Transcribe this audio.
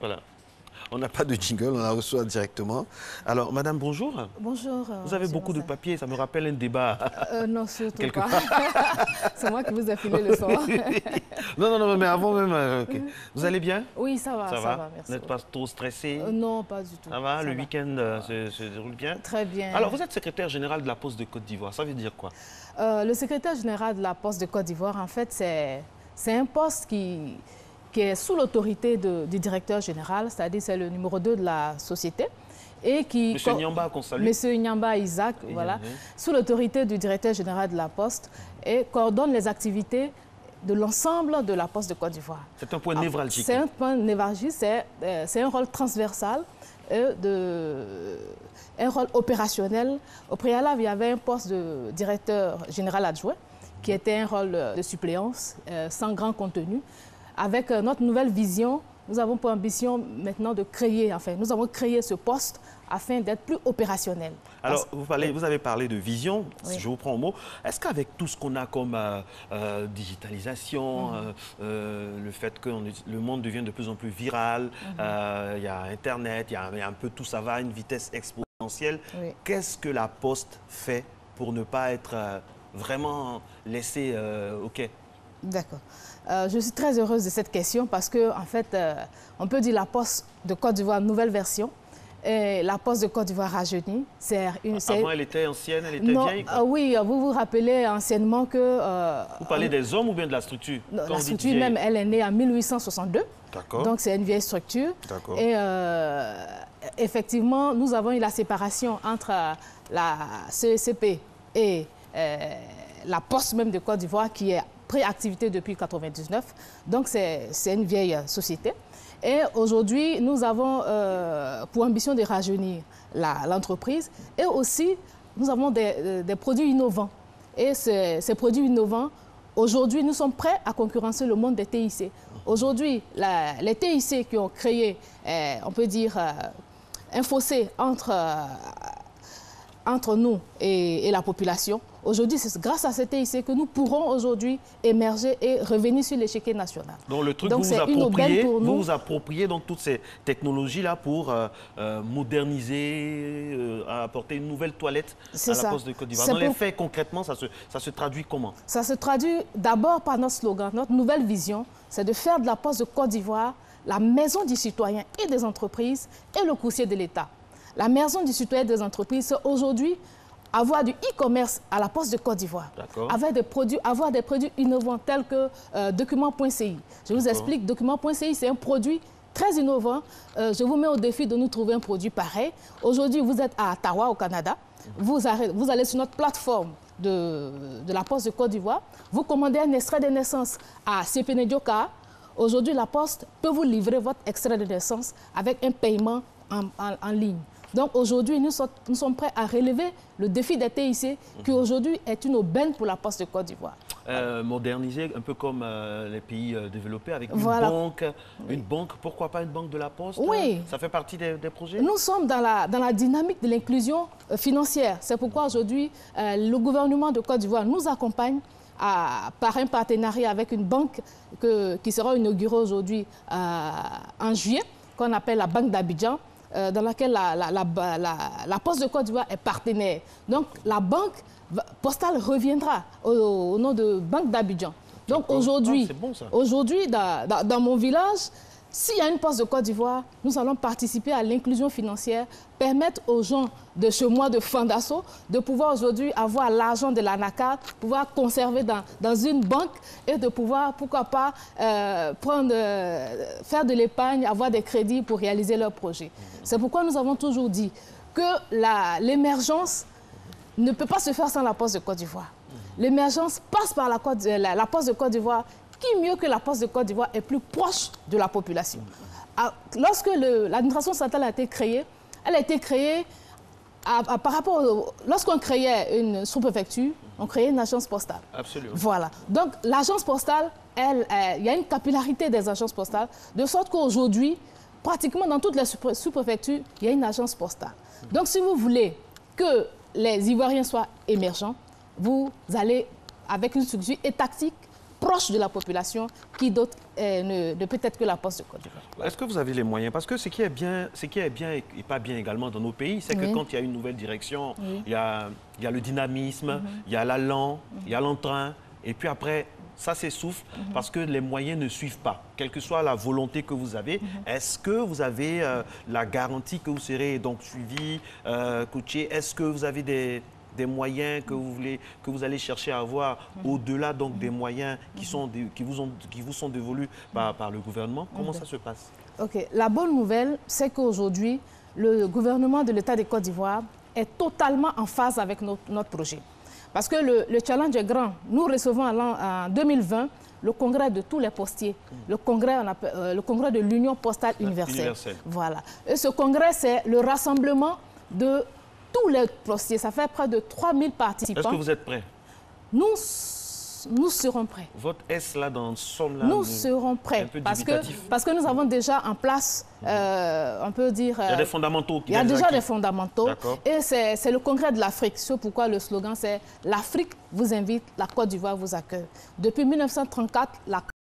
Voilà. On n'a pas de jingle, on la reçoit directement. Alors, madame, bonjour. Bonjour. Vous avez beaucoup de papiers, ça me rappelle un débat. Non, surtout pas. C'est moi qui vous ai filé le soir. non, mais avant même, okay. Vous allez bien? Oui, ça va, merci. Vous n'êtes pas trop stressé? Non, pas du tout. Ça va, le week-end se déroule bien? Très bien. Alors, vous êtes secrétaire général de la Poste de Côte d'Ivoire, ça veut dire quoi? Le secrétaire général de la Poste de Côte d'Ivoire, en fait, c'est un poste qui est sous l'autorité du directeur général, c'est-à-dire c'est le numéro 2 de la société. Et qui, Monsieur Nyamba, qu'on salue. Monsieur Nyamba Isaac, voilà, sous l'autorité du directeur général de la Poste et coordonne les activités de l'ensemble de la Poste de Côte d'Ivoire. C'est un point névralgique. C'est un point névralgique, c'est un rôle transversal, un rôle opérationnel. Au préalable, il y avait un poste de directeur général adjoint qui était un rôle de suppléance sans grand contenu. Avec notre nouvelle vision, nous avons pour ambition maintenant de créer, enfin, nous avons créé ce poste afin d'être plus opérationnel. Alors, vous avez parlé de vision, oui. Je vous prends au mot. Est-ce qu'avec tout ce qu'on a comme digitalisation, le fait que le monde devient de plus en plus viral, il y a Internet, il y a un peu tout ça va à une vitesse exponentielle, oui. Qu'est-ce que la Poste fait pour ne pas être vraiment laissée au quai? D'accord. Je suis très heureuse de cette question parce que, en fait, on peut dire la Poste de Côte d'Ivoire, nouvelle version, et la Poste de Côte d'Ivoire rajeunie. Avant, elle était ancienne, elle était vieille quoi. Oui, vous vous rappelez anciennement que... vous parlez des hommes ou bien de la structure? La structure même, elle est née en 1862. D'accord. Donc, c'est une vieille structure. D'accord. Et effectivement, nous avons eu la séparation entre la CECP et la Poste même de Côte d'Ivoire qui est pré-activité depuis 1999. Donc, c'est une vieille société. Et aujourd'hui, nous avons pour ambition de rajeunir l'entreprise. Et aussi, nous avons des produits innovants. Et ces produits innovants, aujourd'hui, nous sommes prêts à concurrencer le monde des TIC. Aujourd'hui, les TIC qui ont créé, on peut dire, un fossé entre nous et la population. Aujourd'hui, c'est grâce à ces TIC que nous pourrons aujourd'hui émerger et revenir sur l'échiquier national. Donc le truc, donc, vous vous appropriez donc toutes ces technologies-là pour moderniser, apporter une nouvelle toilette à la Poste de Côte d'Ivoire. Dans les faits, concrètement, ça se traduit comment? Ça se traduit d'abord par notre slogan, notre nouvelle vision, c'est de faire de la Poste de Côte d'Ivoire la maison du citoyen et des entreprises et le coursier de l'État. La maison du citoyen et des entreprises, c'est aujourd'hui avoir du e-commerce à la Poste de Côte d'Ivoire, avoir des produits innovants tels que Document.ci. Je vous explique, Document.ci, c'est un produit très innovant. Je vous mets au défi de nous trouver un produit pareil. Aujourd'hui, vous êtes à Ottawa, au Canada. Vous allez sur notre plateforme de la Poste de Côte d'Ivoire. Vous commandez un extrait de naissance à CPNDioka. Aujourd'hui, la Poste peut vous livrer votre extrait de naissance avec un paiement en ligne. Donc aujourd'hui, nous sommes prêts à relever le défi des TIC qui aujourd'hui est une aubaine pour la Poste de Côte d'Ivoire. Moderniser un peu comme les pays développés avec une banque. Oui. Une banque, pourquoi pas une banque de la Poste? Oui. Ça fait partie des projets? Nous sommes dans la dynamique de l'inclusion financière. C'est pourquoi aujourd'hui, le gouvernement de Côte d'Ivoire nous accompagne par un partenariat avec une banque qui sera inaugurée aujourd'hui en juillet, qu'on appelle la Banque d'Abidjan, dans laquelle la Poste de Côte d'Ivoire est partenaire. Donc, la banque postale reviendra au nom de Banque d'Abidjan. Donc, aujourd'hui, dans mon village, s'il y a une Poste de Côte d'Ivoire, nous allons participer à l'inclusion financière, permettre aux gens de ce mois de Fandasso de pouvoir aujourd'hui avoir l'argent de l'ANACAD, pouvoir conserver dans une banque et de pouvoir, pourquoi pas, faire de l'épargne, avoir des crédits pour réaliser leurs projets. C'est pourquoi nous avons toujours dit que l'émergence ne peut pas se faire sans la Poste de Côte d'Ivoire. L'émergence passe par la Poste de Côte d'Ivoire, qui mieux que la Poste de Côte d'Ivoire est plus proche de la population. Lorsque l'administration centrale a été créée, elle a été créée par rapport... Lorsqu'on créait une sous-préfecture, on créait une agence postale. Absolument. Voilà. Donc l'agence postale, il y a une capillarité des agences postales, de sorte qu'aujourd'hui, pratiquement dans toutes les sous-préfectures, il y a une agence postale. Donc si vous voulez que les Ivoiriens soient émergents, vous allez, avec une structure étatique, proche de la population qui d'autre ne peut être que la Poste de Côte d'Ivoire. Est-ce que vous avez les moyens? Parce que ce qui est bien et pas bien également dans nos pays, c'est que quand il y a une nouvelle direction, il y a le dynamisme, il y a l'allant, il y a l'entrain, et puis après, ça s'essouffle parce que les moyens ne suivent pas. Quelle que soit la volonté que vous avez, est-ce que vous avez la garantie que vous serez donc suivi, coaché? Est-ce que vous avez des moyens que vous allez chercher à avoir au-delà donc des moyens qui vous sont dévolus par le gouvernement? Comment ça se passe? Ok. La bonne nouvelle, c'est qu'aujourd'hui, le gouvernement de l'État de Côte d'Ivoire est totalement en phase avec notre projet. Parce que le challenge est grand. Nous recevons en 2020 le congrès de tous les postiers, le congrès de l'Union postale universelle. Voilà. Et ce congrès, c'est le rassemblement de tous les postiers. Ça fait près de 3000 participants. Est-ce que vous êtes prêts? Nous serons prêts. Votre S là dans somme là. Nous serons prêts parce que nous avons déjà en place, on peut dire. Il y a des fondamentaux. Il y a déjà des fondamentaux. Et c'est le congrès de l'Afrique. C'est pourquoi le slogan c'est l'Afrique vous invite, la Côte d'Ivoire vous accueille. Depuis 1934, la